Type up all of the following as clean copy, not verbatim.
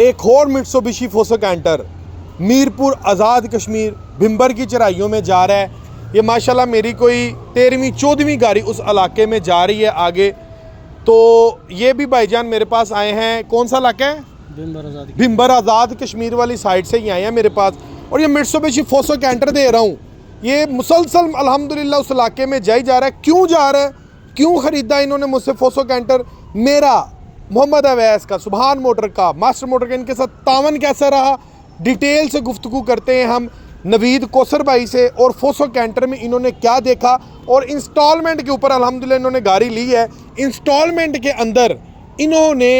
एक और Mitsubishi Fuso canter Mirpur Azad Kashmir Bhimber की चढ़ाइयों में जा रहा है। ये माशाल्लाह मेरी कोई 13वीं 14वीं गाड़ी उस इलाके में जा रही है आगे। तो ये भी भाईजान मेरे पास आए हैं। कौन सा इलाका है? भिम्बर आज़ाद कश्मीर वाली साइड से ही आए हैं मेरे पास। और ये मित्सुबिशी फोसो कैंटर दे रहा हूँ। ये मुसलसल अल्हम्दुलिल्लाह उस इलाके में जा रहा है। क्यों जा रहा है, क्यों ख़रीदा इन्होंने मुझसे फोसो कैंटर? मेरा मोहम्मद अवैस का, सुभान मोटर का, मास्टर मोटर का इनके साथ तावन कैसा रहा, डिटेल से गुफ्तगू करते हैं हम नवीद कोसर भाई से। और फोसो कैंटर में इन्होंने क्या देखा और इंस्टॉलमेंट के ऊपर अल्हम्दुलिल्लाह इन्होंने गाड़ी ली है। इंस्टॉलमेंट के अंदर इन्होंने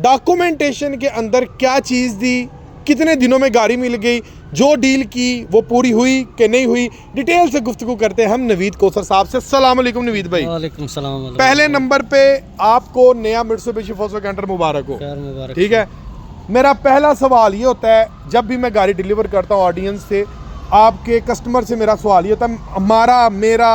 डॉक्यूमेंटेशन के अंदर क्या चीज़ दी, कितने दिनों में गाड़ी मिल गई, जो डील की वो पूरी हुई कि नहीं हुई, डिटेल से गुफ्तगू करते हैं हम नवीद कोसर साहब से। अस्सलाम वालेकुम नवीद भाई। वालेकुम सलाम। पहले नंबर पे आपको नया मित्सुबिशी फोसो कैंटर मुबारक हो। ठीक है, मेरा पहला सवाल ये होता है, जब भी मैं गाड़ी डिलीवर करता हूँ ऑडियंस से, आपके कस्टमर से मेरा सवाल ये होता है, हमारा मेरा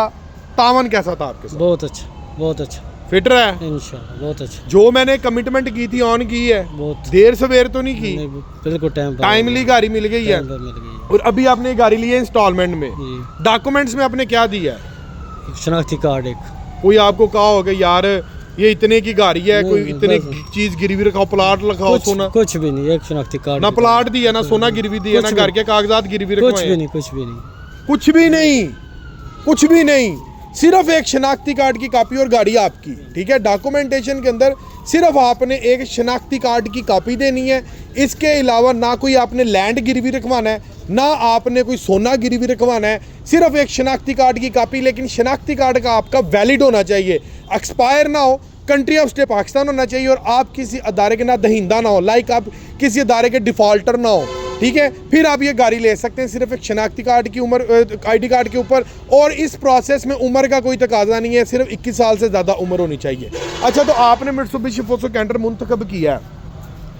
तावन कैसा था आपके साथ? बहुत अच्छा, बहुत अच्छा, फिट रहा है इंशाल्लाह, बहुत अच्छा। जो मैंने कमिटमेंट की थी ऑन की है, बहुत देर सवेर तो नहीं की, बिल्कुल टाइमली गाड़ी मिल गई है। और अभी आपने गाड़ी ली है इंस्टॉलमेंट में, डॉक्यूमेंट्स में आपने क्या दिया है? शनाख्ती कार्ड एक। कोई आपको कहा होगा यार ये इतने की गाड़ी है, कोई इतने चीज गिरवी रखाओ, प्लाट रखाओ, सोना? कुछ भी नहीं, एक शनाख्ती कार्ड। ना प्लाट दिया, ना सोना गिरवी दिया, ना घर के कागजात गिरवी रखवाए। कुछ भी नहीं, कुछ भी नहीं, कुछ भी नहीं, कुछ भी नहीं, सिर्फ एक शनाख्ती कार्ड की कॉपी और गाड़ी आपकी। ठीक है, डॉक्यूमेंटेशन के अंदर सिर्फ आपने एक शनाख्ती कार्ड की कॉपी देनी है। इसके अलावा ना कोई आपने लैंड गिरवी रखवाना है, ना आपने कोई सोना गिरवी रखवाना है, सिर्फ एक शनाख्ती कार्ड की कॉपी। लेकिन शनाख्ती कार्ड का आपका वैलिड होना चाहिए, एक्सपायर ना हो, कंट्री ऑफ स्टे पाकिस्तान होना चाहिए, और आप किसी अदारे के ना दहिंदा ना हो, लाइक आप किसी अदारे के डिफ़ॉल्टर ना हो। ठीक है, फिर आप ये गाड़ी ले सकते हैं सिर्फ एक शनाख्ती कार्ड की उम्र, आईडी कार्ड के ऊपर। और इस प्रोसेस में उम्र का कोई तकाजा नहीं है, सिर्फ 21 साल से ज़्यादा उम्र होनी चाहिए। अच्छा, तो आपने मित्सुबिशी फोसो कैंटर मुंतखब किया है,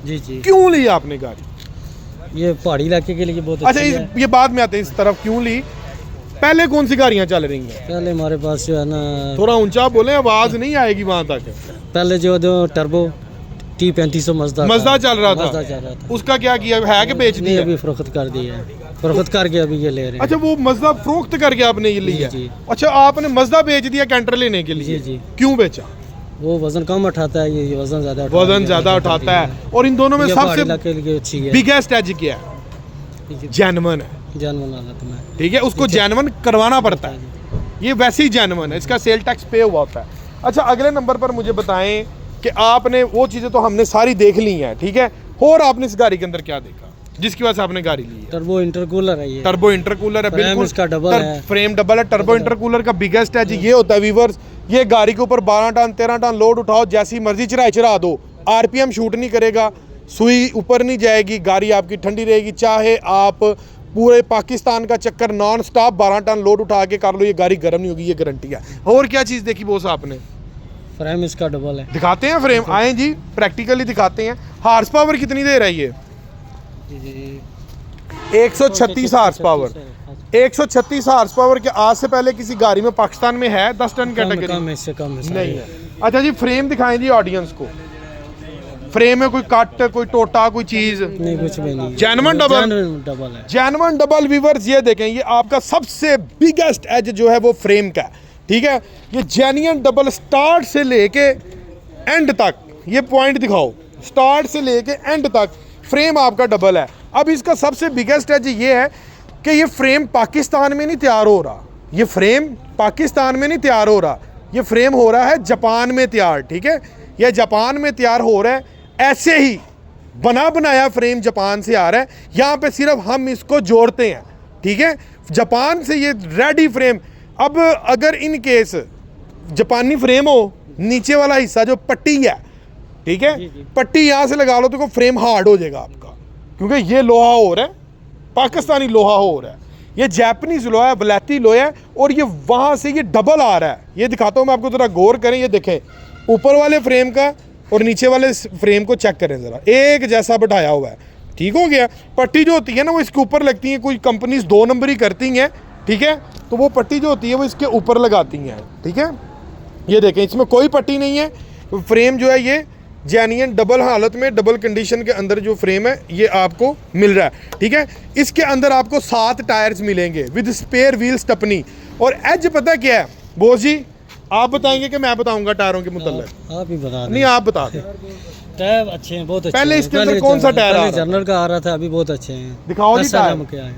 जी जी। क्यों ली आपने गाड़ी? ये पहाड़ी इलाके के लिए बहुत अच्छा, ये बाद में आते हैं इस तरफ, क्यों ली? पहले कौन सी गाड़ियाँ चल रही हैं? पहले हमारे पास जो है ना, थोड़ा ऊंचा बोले, आवाज़ नहीं आएगी वहाँ तक। पहले जो टर्बो T3500 मज़दा चल रहा था, उसका क्या किया है कि बेच दिया? अभी फरोख्त कर दिया है, फरोख्त करके अभी ये ले रहे हैं। अच्छा, वो मज़दा फरोख्त करके आपने ये लिया? अच्छा, आपने मज़दा बेच दिया कैंटर लेने के लिए? जी। क्यों बेचा? वो वजन कम उठाता है, ये वजन ज़्यादा उठाता है। और इन दोनों में सबसे बिगेस्ट एज क्या है? जेन्युइन है, जेन्युइन हालत में। ठीक है, उसको जेन्युइन करवाना पड़ता है, ये वैसे ही जेन्युइन है, इसका सेल टैक्स पे हुआ होता है। अच्छा, अगले नंबर पर मुझे बताएं कि आपने वो चीज़ें तो हमने सारी देख ली हैं, ठीक है, और आपने इस गाड़ी के अंदर क्या देखा जिसकी वजह से आपने गाड़ी ली है? टर्बो इंटरकूलर है ये। टर्बो इंटरकूलर है, बिल्कुल इसका डबल है, फ्रेम डबल है। टर्बो इंटरकूलर का बिगेस्ट एज ये होता है व्यूअर्स, ये गाड़ी के ऊपर 12 टन 13 टन लोड उठाओ, जैसी मर्जी चढ़ा दो, आरपीएम शूट नहीं करेगा, सुई ऊपर नहीं जाएगी, गाड़ी आपकी ठंडी रहेगी। चाहे आप पूरे पाकिस्तान का चक्कर नॉन स्टॉप 12 टन लोड उठा के कर लो, ये गाड़ी गर्म नहीं होगी, ये गारंटी है। और क्या चीज़ देखी बोस आपने? फ्रेम इसका डबल है। दिखाते हैं फ्रेम, आए जी प्रैक्टिकली दिखाते हैं। हार्स पावर कितनी दे रहा है ये? 136 हार्स पावर। 136 हार्स पावर के आज से पहले किसी गाड़ी में पाकिस्तान में है 10 टन कैटेगरी? कम नहीं है। अच्छा जी, फ्रेम दिखाएं जी ऑडियंस को। फ्रेम में कोई कट, कोई टोटा, कोई चीज नहीं, कुछ भी नहीं, जेन्युइन डबल है। जेन्युइन डबल व्यूअर्स, ये देखें, ये आपका सबसे बिगेस्ट एज जो है वो फ्रेम का है। ठीक है, ये जेन्युइन डबल स्टार्ट से लेके एंड तक, ये पॉइंट दिखाओ, स्टार्ट से लेके एंड तक फ्रेम आपका डबल है। अब इसका सबसे बिगेस्ट एज ये है कि ये फ्रेम पाकिस्तान में नहीं तैयार हो रहा, ये फ्रेम पाकिस्तान में नहीं तैयार हो रहा, ये फ्रेम हो रहा है जापान में तैयार। ठीक है, ये जापान में तैयार हो रहा है, ऐसे ही बना बनाया फ्रेम जापान से आ रहा है, यहाँ पे सिर्फ हम इसको जोड़ते हैं। ठीक है, जापान से ये रेडी फ्रेम। अब अगर इन केस जापानी फ्रेम हो, नीचे वाला हिस्सा जो पट्टी है, ठीक है, पट्टी यहाँ से लगा लो तो फ्रेम हार्ड हो जाएगा आपका, क्योंकि ये लोहा हो रहा है, पाकिस्तानी लोहा हो रहा है, ये जैपनीज लोहा है, वलैती लोहा है, और ये वहाँ से ये डबल आ रहा है। ये दिखाता हूँ मैं आपको, ज़रा गौर करें, ये देखें ऊपर वाले फ्रेम का और नीचे वाले फ्रेम को चेक करें ज़रा, एक जैसा बैठाया हुआ है। ठीक हो गया। पट्टी जो होती है ना वो इसके ऊपर लगती है, कोई कंपनीज 2 नंबरी करती हैं, ठीक है, तो वो पट्टी जो होती है वो इसके ऊपर लगाती हैं। ठीक है, ये देखें, इसमें कोई पट्टी नहीं है, फ्रेम जो है ये जेन्युइन डबल हालत में डबल कंडीशन के अंदर जो फ्रेम है ये आपको मिल रहा है। ठीक है, इसके अंदर आपको 7 टायर्स मिलेंगे विद स्पेयर व्हील स्टपनी। और एज पता क्या है बोस जी, आप बताएंगे कि मैं बताऊंगा टायरों के मुतल्लिक? आप ही बता दें। नहीं, आप बता दें। टायर अच्छे हैं, बहुत अच्छे पहले हैं। इसके अंदर कौन सा टायर आ रहा था? जनरल का आ रहा था, अभी बहुत अच्छे हैं। दिखाओ जी 10 साल टायर। क्या है।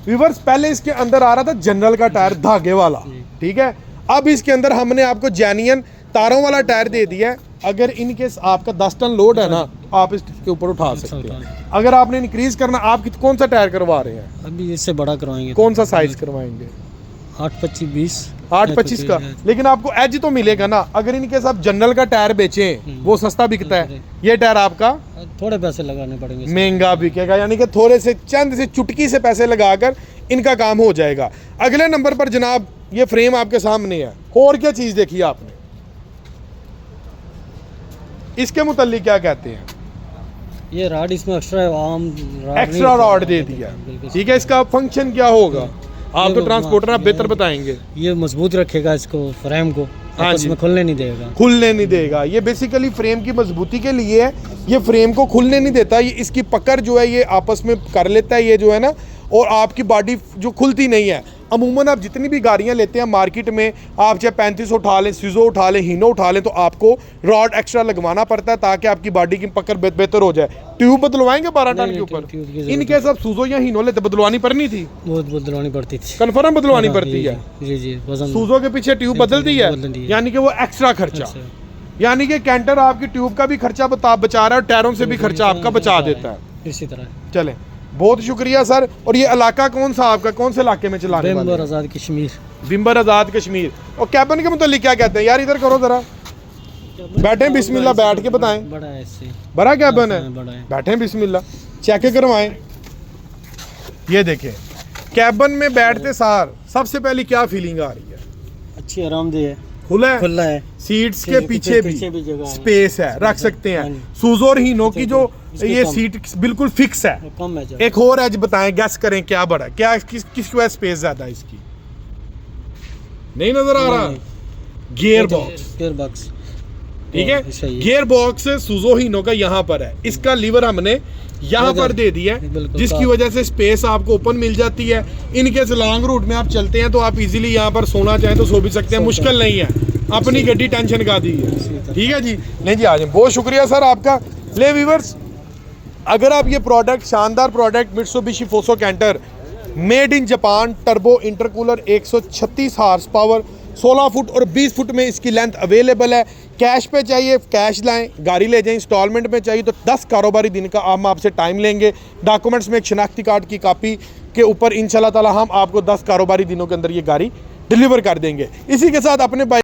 व्यूअर्स, पहले इसके अंदर आ रहा था जनरल का टायर धागे वाला। ठीक है, अब इसके अंदर हमने आपको जेन्युइन तारों वाला टायर दे दिया है। अगर इन केस आपका 10 टन लोड है ना, आप इसके ऊपर उठा सकते हैं। अगर आपने इंक्रीज करना, आप कौन सा टायर करवा रहे हैं? अभी इससे बड़ा करवाएंगे। कौन सा साइज करवाएंगे? 825-20। 825 का, लेकिन आपको एज तो मिलेगा ना। अगर इन केस आप जनरल का टायर बेचें वो सस्ता बिकता है, ये टायर आपका थोड़े पैसे लगाने पड़ेंगे, महंगा बिकेगा। यानी कि थोड़े से चंद से चुटकी से पैसे लगाकर इनका काम हो जाएगा। अगले नंबर पर जनाब ये फ्रेम आपके सामने है। और क्या चीज देखी आपने? इसके मुतालिक क्या कहते हैं? ये रॉड इसमें एक्स्ट्रा रॉड दे दिया। ठीक है, इसका फंक्शन क्या होगा? आप तो ट्रांसपोर्टर, आप बेहतर बताएंगे। ये मजबूत रखेगा इसको, फ्रेम को आपस में खुलने नहीं देगा। खुलने नहीं देगा। ये बेसिकली फ्रेम की मजबूती के लिए है। ये फ्रेम को खुलने नहीं देता। ये इसकी पकड़ जो है ये आपस में कर लेता है, ये जो है ना, और आपकी बॉडी जो खुलती नहीं है। अमूमन आप जितनी भी गाड़ियां लेते हैं मार्केट में, आप चाहे 35 उठा लें, सीजो उठा लें, हीनो उठा लें, तो आपको रॉड एक्स्ट्रा लगवाना पड़ता है ताकि आपकी बॉडी की पकड़ बेहतर हो जाए। ट्यूब बदलवाएंगे 12 टन के ऊपर? इन केस आप सूजो या हीनो लेते बदलवानी पड़नी थी? बहुत बदलवानी पड़ती थी। कन्फर्म बदलवानी पड़ती है। जी जी, सूजो के पीछे ट्यूब बदलती है, यानी कि वो एक्स्ट्रा खर्चा, यानी कि कैंटर आपकी ट्यूब का भी खर्चा बचा रहा है और टायरों से भी खर्चा आपका बचा देता है। इसी तरह चलें, बहुत शुक्रिया सर। और ये इलाका कौन सा आपका, कौन से इलाके में चलाने वाले? विम्बर आज़ाद कश्मीर। विम्बर आज़ाद कश्मीर। और कैबिन के मुतालिक क्या कहते हैं यार? इधर करो जरा, बैठे बिस्मिल्लाह, बैठ के बताएं। बड़ा है इससे, बड़ा कैबिन है, बड़ा है। बैठे बिस्मिल्लाह, चेक करवाएं। ये देखें, कैबिन में बैठते सार सबसे पहले क्या फीलिंग आ रही है? अच्छी आरामदेह है, खुला है, खुला है। सीट्स के पीछे भी जगह है, स्पेस है, रख सकते हैं। सूजो और हीनो की जो ये सीट बिल्कुल फिक्स है। कम है जगह। एक और एज बताएं, गैस करें क्या बड़ा, क्या किस वजह स्पेस ज्यादा है इसकी? नहीं नजर आ रहा? Gear box. ठीक है, गियर बॉक्स सूजो हीनो का यहाँ पर है। इसका लीवर हमने यहाँ पर दे दिया है, जिसकी वजह से स्पेस आपको ओपन मिल जाती है। इनके लॉन्ग रूट में आप चलते हैं तो आप इजीली यहाँ पर सोना चाहें तो सो भी सकते हैं, मुश्किल नहीं है। अपनी गड्डी टेंशन का दी है। ठीक है जी, नहीं जी, आ जाए। बहुत शुक्रिया सर आपका। ले व्यूअर्स, अगर आप ये प्रोडक्ट, शानदार product Mitsubishi Fuso Canter made in Japan turbo intercooler 136 horse power 16 foot और 20 फुट में इसकी लेंथ अवेलेबल है। कैश पे चाहिए कैश लाएं, गाड़ी ले जाएं। इंस्टॉलमेंट में चाहिए तो 10 कारोबारी दिन का हम आपसे टाइम लेंगे। डॉक्यूमेंट्स में एक शनाख्ती कार्ड की कॉपी के ऊपर इंशाल्लाह ताला हम आपको 10 कारोबारी दिनों के अंदर ये गाड़ी डिलीवर कर देंगे। इसी के साथ अपने